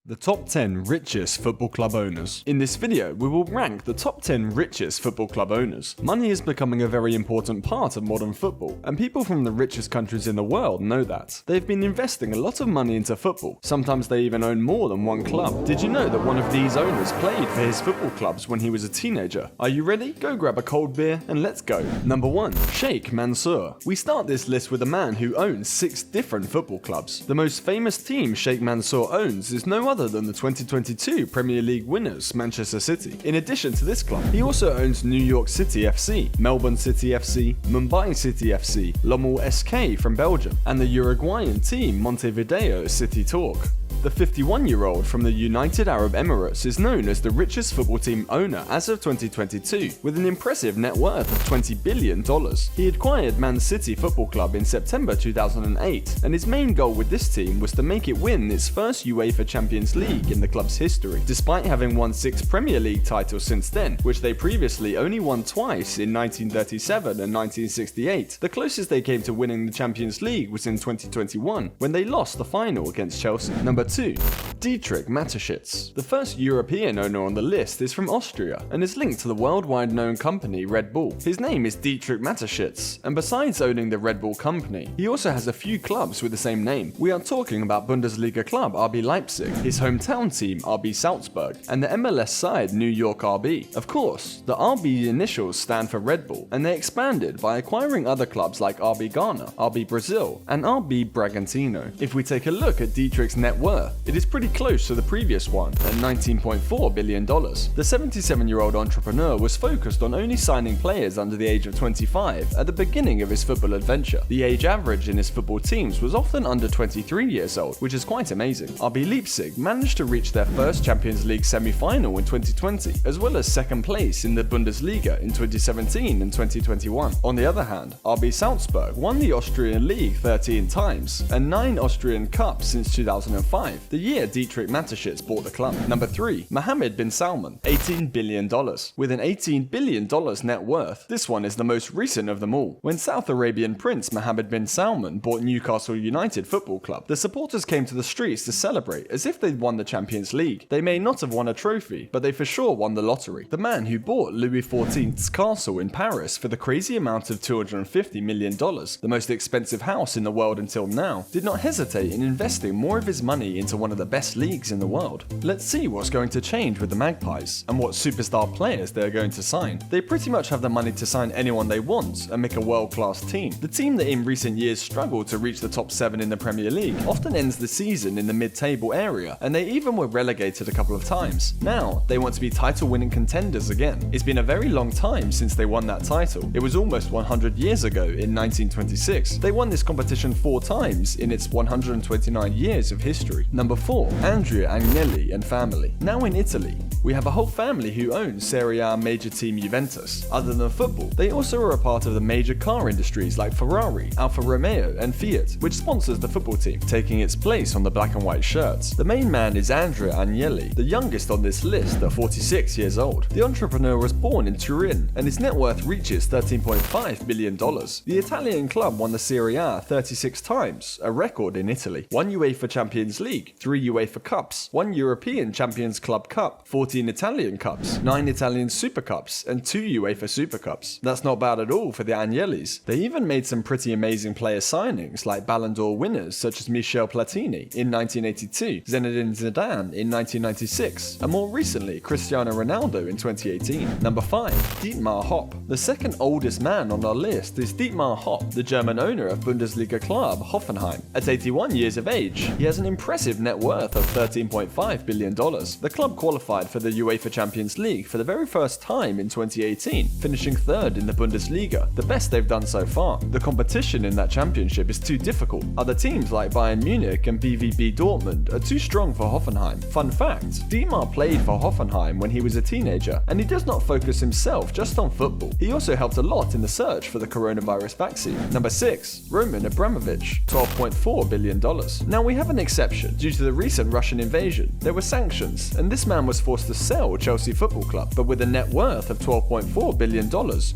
The top 10 richest football club owners. In this video, we will rank the top 10 richest football club owners. Money is becoming a very important part of modern football, and people from the richest countries in the world know that. They've been investing a lot of money into football. Sometimes they even own more than one club. Did you know that one of these owners played for his football clubs when he was a teenager? Are you ready? Go grab a cold beer and let's go. Number 1. Sheikh Mansour. We start this list with a man who owns 6 different football clubs. The most famous team Sheikh Mansour owns is no other than the 2022 Premier League winners, Manchester City. In addition to this club, he also owns New York City FC, Melbourne City FC, Mumbai City FC, Lommel SK from Belgium, and the Uruguayan team Montevideo City Torque. The 51-year-old from the United Arab Emirates is known as the richest football team owner as of 2022, with an impressive net worth of $20 billion. He acquired Man City Football Club in September 2008, and his main goal with this team was to make it win its first UEFA Champions League in the club's history, despite having won 6 Premier League titles since then, which they previously only won twice in 1937 and 1968. The closest they came to winning the Champions League was in 2021, when they lost the final against Chelsea. Number 2. Dietrich Mateschitz. The first European owner on the list is from Austria and is linked to the worldwide known company Red Bull. His name is Dietrich Mateschitz, and besides owning the Red Bull company, he also has a few clubs with the same name. We are talking about Bundesliga club RB Leipzig, his hometown team RB Salzburg, and the MLS side New York RB. Of course, the RB initials stand for Red Bull, and they expanded by acquiring other clubs like RB Ghana, RB Brazil, and RB Bragantino. If we take a look at Dietrich's net worth, it is pretty close to the previous one at $19.4 billion. The 77-year-old entrepreneur was focused on only signing players under the age of 25 at the beginning of his football adventure. The age average in his football teams was often under 23 years old, which is quite amazing. RB Leipzig managed to reach their first Champions League semi-final in 2020, as well as second place in the Bundesliga in 2017 and 2021. On the other hand, RB Salzburg won the Austrian League 13 times and 9 Austrian Cups since 2005. The year Dietrich Mateschitz bought the club. Number 3. Mohammed bin Salman, $18 billion. With an $18 billion net worth, this one is the most recent of them all. When South Arabian Prince Mohammed bin Salman bought Newcastle United Football Club, the supporters came to the streets to celebrate as if they'd won the Champions League. They may not have won a trophy, but they for sure won the lottery. The man who bought Louis XIV's castle in Paris for the crazy amount of $250 million, the most expensive house in the world until now, did not hesitate in investing more of his money into one of the best leagues in the world. Let's see what's going to change with the Magpies and what superstar players they're going to sign. They pretty much have the money to sign anyone they want and make a world-class team. The team that in recent years struggled to reach the top 7 in the Premier League often ends the season in the mid-table area, and they even were relegated a couple of times. Now, they want to be title-winning contenders again. It's been a very long time since they won that title. It was almost 100 years ago in 1926. They won this competition 4 times in its 129 years of history. Number 4. Andrea Agnelli and family. Now in Italy, we have a whole family who owns Serie A major team Juventus. Other than football, they also are a part of the major car industries like Ferrari, Alfa Romeo, and Fiat, which sponsors the football team, taking its place on the black and white shirts. The main man is Andrea Agnelli, the youngest on this list at 46 years old. The entrepreneur was born in Turin, and his net worth reaches $13.5 billion. The Italian club won the Serie A 36 times, a record in Italy. 1 UEFA Champions League, 3 UEFA Cups, 1 European Champions Club Cup, 14 Italian Cups, 9 Italian Super Cups, and 2 UEFA Super Cups. That's not bad at all for the Agnellis. They even made some pretty amazing player signings like Ballon d'Or winners such as Michel Platini in 1982, Zinedine Zidane in 1996, and more recently Cristiano Ronaldo in 2018. Number 5. Dietmar Hopp. The second oldest man on our list is Dietmar Hopp, the German owner of Bundesliga club Hoffenheim. At 81 years of age, he has an impressive net worth of $13.5 billion. The club qualified for the UEFA Champions League for the very first time in 2018, finishing 3rd in the Bundesliga, the best they've done so far. The competition in that championship is too difficult. Other teams like Bayern Munich and BVB Dortmund are too strong for Hoffenheim. Fun fact, Dietmar played for Hoffenheim when he was a teenager, and he does not focus himself just on football. He also helped a lot in the search for the coronavirus vaccine. Number 6. Roman Abramovich, $12.4 billion. Now we have an exception. due to the recent Russian invasion. There were sanctions, and this man was forced to sell Chelsea Football Club, but with a net worth of $12.4 billion,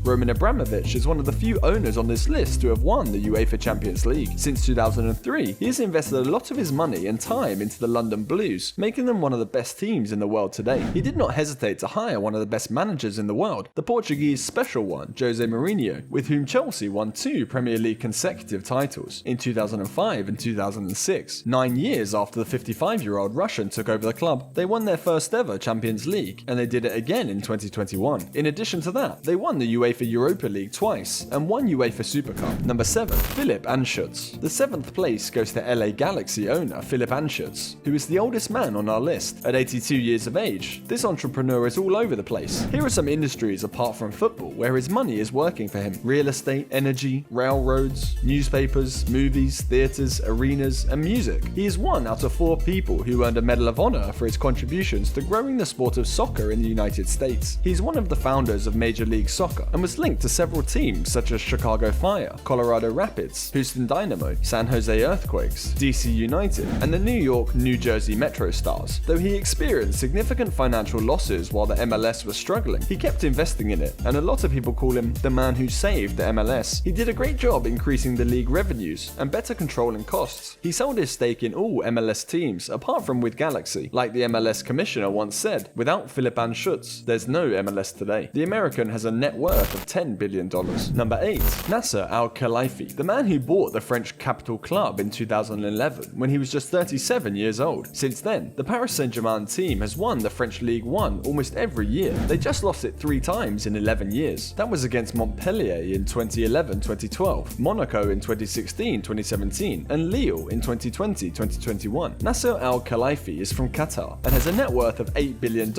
Roman Abramovich is one of the few owners on this list to have won the UEFA Champions League. Since 2003, he has invested a lot of his money and time into the London Blues, making them one of the best teams in the world today. He did not hesitate to hire one of the best managers in the world, the Portuguese special one, Jose Mourinho, with whom Chelsea won 2 Premier League consecutive titles in 2005 and 2006. 9 years after the 55-year-old Russian took over the club, they won their first ever Champions League, and they did it again in 2021. In addition to that, they won the UEFA Europa League twice and won UEFA Super Cup. Number 7. Philipp Anschutz. The 7th place goes to LA Galaxy owner Philipp Anschutz, who is the oldest man on our list. At 82 years of age, this entrepreneur is all over the place. Here are some industries apart from football where his money is working for him: real estate, energy, railroads, newspapers, movies, theatres, arenas, and music. He is one out of 4 people who earned a Medal of Honor for his contributions to growing the sport of soccer in the United States. He is one of the founders of Major League Soccer and was linked to several teams such as Chicago Fire, Colorado Rapids, Houston Dynamo, San Jose Earthquakes, DC United, and the New York, New Jersey Metro Stars. Though he experienced significant financial losses while the MLS was struggling, he kept investing in it, and a lot of people call him the man who saved the MLS. He did a great job increasing the league revenues and better controlling costs. He sold his stake in all MLS teams apart from with Galaxy. Like the MLS commissioner once said, without Philipp Anschutz, there's no MLS today. The American has a net worth of $10 billion. Number 8. Nasser Al-Khelaifi, the man who bought the French capital club in 2011 when he was just 37 years old. Since then, the Paris Saint-Germain team has won the French League 1 almost every year. They just lost it 3 times in 11 years. That was against Montpellier in 2011-2012, Monaco in 2016-2017, and Lille in 2020-2021. Nasser Al-Khelaifi is from Qatar and has a net worth of $8 billion,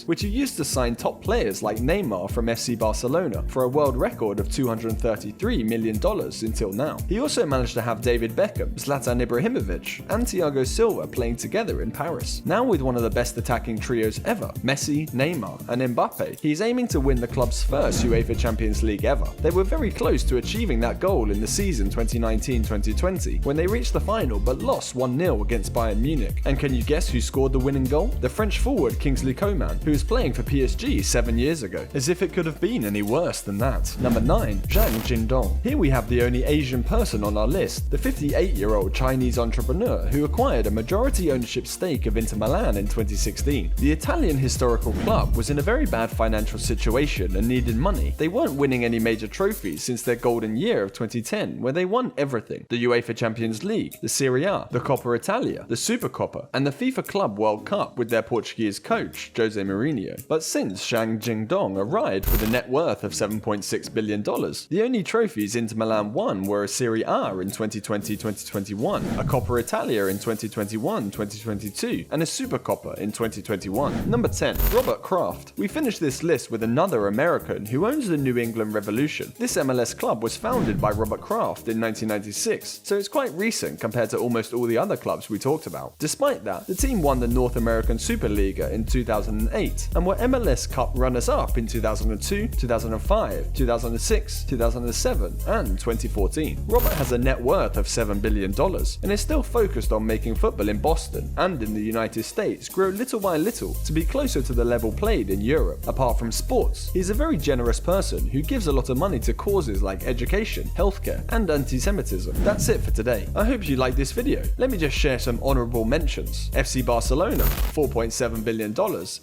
which he used to sign top players like Neymar from FC Barcelona for a world record of $233 million until now. He also managed to have David Beckham, Zlatan Ibrahimovic, and Thiago Silva playing together in Paris. Now with one of the best attacking trios ever, Messi, Neymar, and Mbappe, he's aiming to win the club's first UEFA Champions League ever. They were very close to achieving that goal in the season 2019-2020 when they reached the final but lost 1-0 against Bayern Munich. And can you guess who scored the winning goal? The French forward Kingsley Coman, who was playing for PSG 7 years ago. As if it could have been any worse than that. Number 9. Zhang Jindong. Here we have the only Asian person on our list, the 58-year-old Chinese entrepreneur who acquired a majority ownership stake of Inter Milan in 2016. The Italian historical club was in a very bad financial situation and needed money. They weren't winning any major trophies since their golden year of 2010, where they won everything: the UEFA Champions League, the Serie A, the Coppa Italia, the Supercoppa, and the FIFA Club World Cup with their Portuguese coach, Jose Mourinho. But since Zhang Jindong arrived with a net worth of $7.6 billion, the only trophies Inter Milan won were a Serie A in 2020-2021, a Coppa Italia in 2021-2022, and a Supercoppa in 2021. Number 10. Robert Kraft. We finished this list with another American who owns the New England Revolution. This MLS club was founded by Robert Kraft in 1996, so it's quite recent compared to almost all the other clubs we talked about. Despite that, the team won the North American Superliga in 2008 and were MLS Cup runners-up in 2002, 2005, 2006, 2007, and 2014. Robert has a net worth of $7 billion and is still focused on making football in Boston and in the United States grow little by little to be closer to the level played in Europe. Apart from sports, he's a very generous person who gives a lot of money to causes like education, healthcare, and anti-Semitism. That's it for today. I hope you liked this video. Let me just share some honorable mentions. FC Barcelona, $4.7 billion,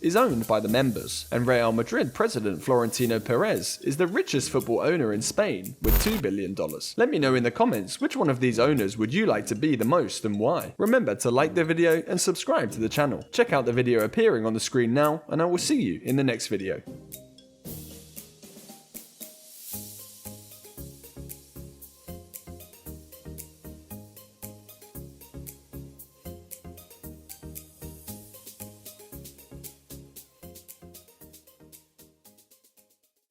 is owned by the members, and Real Madrid president Florentino Perez is the richest football owner in Spain with $2 billion. Let me know in the comments which one of these owners would you like to be the most and why. Remember to like the video and subscribe to the channel. Check out the video appearing on the screen now, and I will see you in the next video.